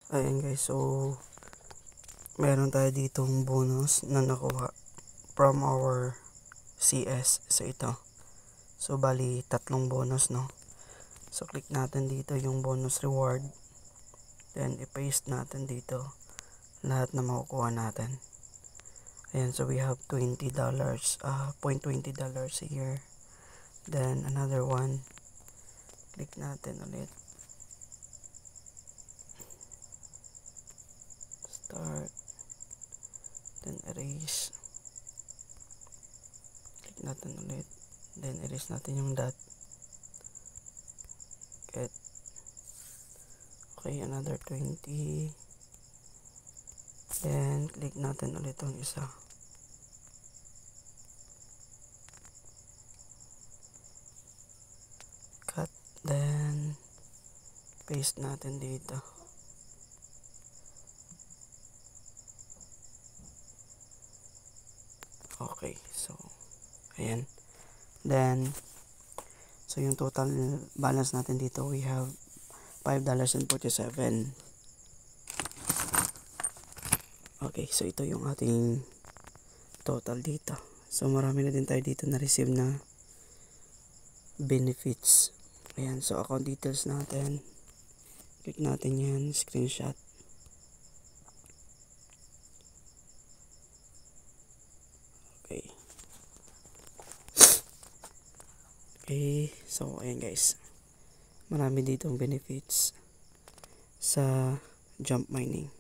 Ayan guys, so meron tayo ditong bonus na nakuha from our CS. So ito, so bali tatlong bonus, no? So click natin dito yung bonus reward, then i-paste natin dito lahat na makukuha natin. Ayan, so we have $20, $0.20 here. Then another one, click natin ulit, start, then erase, click natin ulit, then erase natin yung dot, get, okay, another 20, then click natin ulit yung isa, cut, then paste natin dito. Okay, so ayan, then so yung total balance natin dito, we have $5.47. Okay, so ito yung ating total dito. So marami na din tayo dito na receive na benefits. Ayan, so account details natin, click natin yan, screenshot. Okay. Okay, so ayan guys, marami ditong benefits sa jump mining.